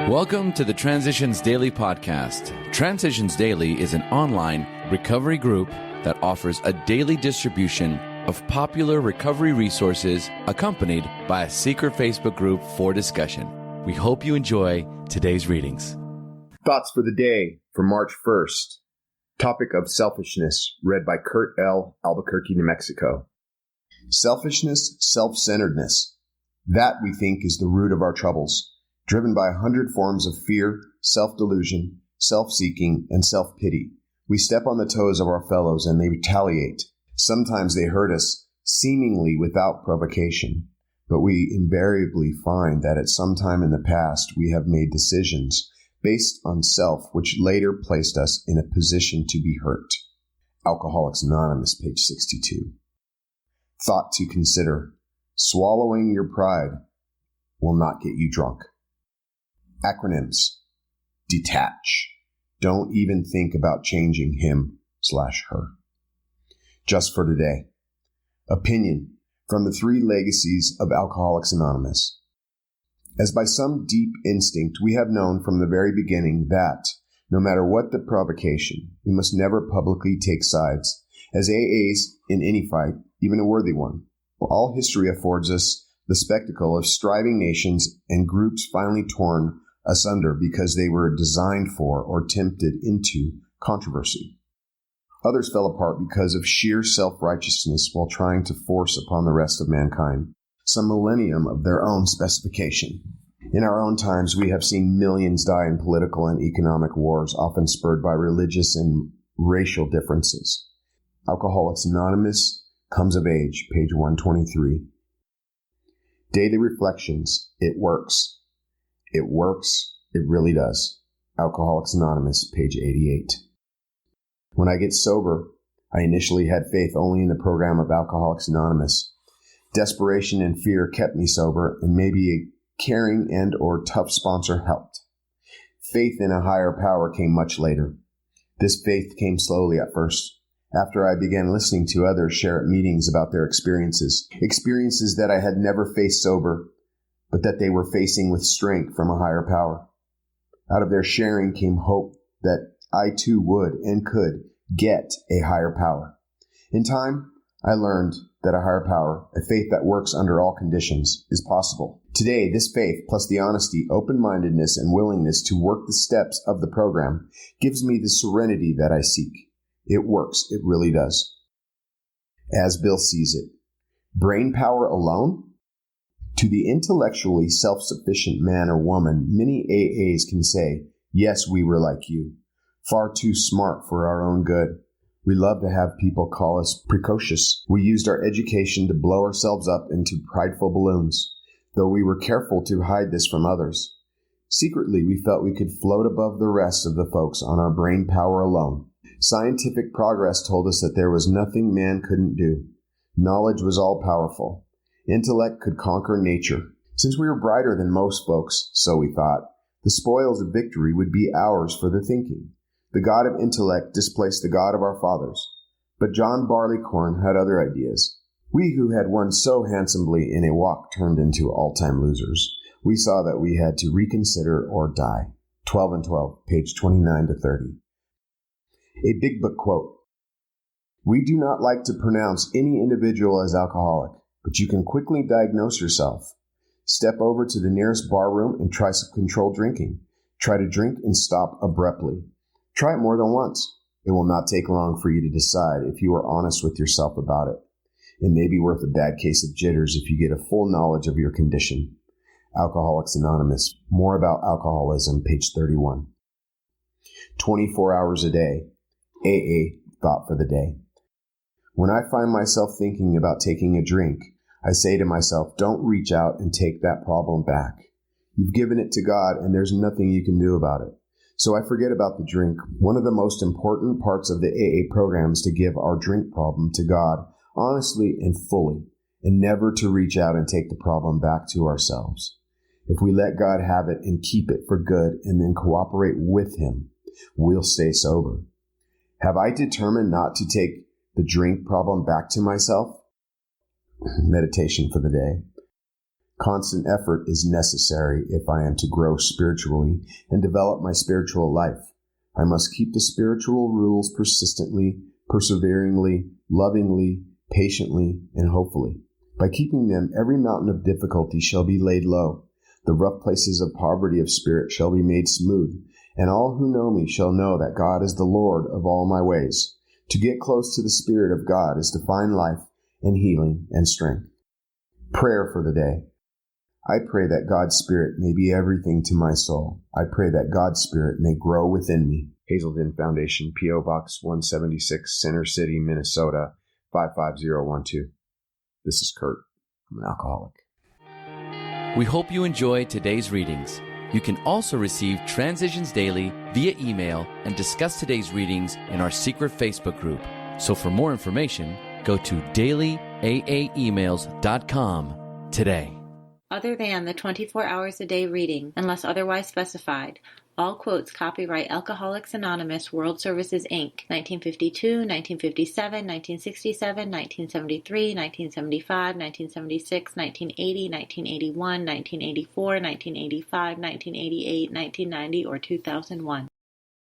Welcome to the Transitions Daily podcast. Transitions Daily is an online recovery group that offers a daily distribution of popular recovery resources accompanied by a secret Facebook group for discussion. We hope you enjoy today's readings. Thoughts for the day for March 1st. Topic of selfishness, read by Kurt L. Albuquerque, New Mexico. Selfishness, self-centeredness. That, we think, is the root of our troubles. Driven by 100 forms of fear, self-delusion, self-seeking, and self-pity. We step on the toes of our fellows and they retaliate. Sometimes they hurt us, seemingly without provocation. But we invariably find that at some time in the past we have made decisions based on self which later placed us in a position to be hurt. Alcoholics Anonymous, page 62. Thought to consider. Swallowing your pride will not get you drunk. Acronyms. Detach. Don't even think about changing him/her. Just for today. Opinion from the 3 legacies of Alcoholics Anonymous. As by some deep instinct, we have known from the very beginning that, no matter what the provocation, we must never publicly take sides, as AAs in any fight, even a worthy one. All history affords us the spectacle of striving nations and groups finally torn asunder because they were designed for or tempted into controversy. Others fell apart because of sheer self-righteousness while trying to force upon the rest of mankind some millennium of their own specification. In our own times, we have seen millions die in political and economic wars, often spurred by religious and racial differences. Alcoholics Anonymous comes of age, page 123. Daily reflections. It works. It works. It really does. Alcoholics Anonymous, page 88. When I get sober, I initially had faith only in the program of Alcoholics Anonymous. Desperation and fear kept me sober, and maybe a caring and or tough sponsor helped. Faith in a higher power came much later. This faith came slowly at first, after I began listening to others share at meetings about their experiences that I had never faced sober, but that they were facing with strength from a higher power. Out of their sharing came hope that I too would and could get a higher power. In time, I learned that a higher power, a faith that works under all conditions, is possible. Today, this faith, plus the honesty, open-mindedness, and willingness to work the steps of the program, gives me the serenity that I seek. It works. It really does. As Bill sees it, brain power alone? To the intellectually self-sufficient man or woman, many AAs can say, yes, we were like you. Far too smart for our own good. We love to have people call us precocious. We used our education to blow ourselves up into prideful balloons, though we were careful to hide this from others. Secretly, we felt we could float above the rest of the folks on our brain power alone. Scientific progress told us that there was nothing man couldn't do. Knowledge was all powerful. Intellect could conquer nature. Since we were brighter than most folks, so we thought, the spoils of victory would be ours for the thinking. The God of intellect displaced the God of our fathers. But John Barleycorn had other ideas. We who had won so handsomely in a walk turned into all-time losers. We saw that we had to reconsider or die. 12 and 12, page 29 to 30. A Big Book quote. We do not like to pronounce any individual as alcoholic, but you can quickly diagnose yourself. Step over to the nearest bar room and try some controlled drinking. Try to drink and stop abruptly. Try it more than once. It will not take long for you to decide if you are honest with yourself about it. It may be worth a bad case of jitters if you get a full knowledge of your condition. Alcoholics Anonymous. More about alcoholism, page 31. 24 hours a day. AA thought for the day. When I find myself thinking about taking a drink, I say to myself, don't reach out and take that problem back. You've given it to God and there's nothing you can do about it. So I forget about the drink. One of the most important parts of the AA program is to give our drink problem to God honestly and fully, and never to reach out and take the problem back to ourselves. If we let God have it and keep it for good and then cooperate with Him, we'll stay sober. Have I determined not to take the drink problem back to myself? Meditation for the day. Constant effort is necessary if I am to grow spiritually and develop my spiritual life. I must keep the spiritual rules persistently, perseveringly, lovingly, patiently, and hopefully. By keeping them, every mountain of difficulty shall be laid low. The rough places of poverty of spirit shall be made smooth, and all who know me shall know that God is the Lord of all my ways. To get close to the Spirit of God is to find life and healing and strength. Prayer for the day. I pray that God's Spirit may be everything to my soul. I pray that God's Spirit may grow within me. Hazelden Foundation, P.O. Box 176, Center City, Minnesota, 55012. This is Kurt. I'm an alcoholic. We hope you enjoyed today's readings. You can also receive Transitions Daily via email and discuss today's readings in our secret Facebook group. So for more information, go to dailyaaemails.com today. Other than the 24 hours a day reading, unless otherwise specified, all quotes copyright Alcoholics Anonymous World Services, Inc., 1952, 1957, 1967, 1973, 1975, 1976, 1980, 1981, 1984, 1985, 1988, 1990, or 2001.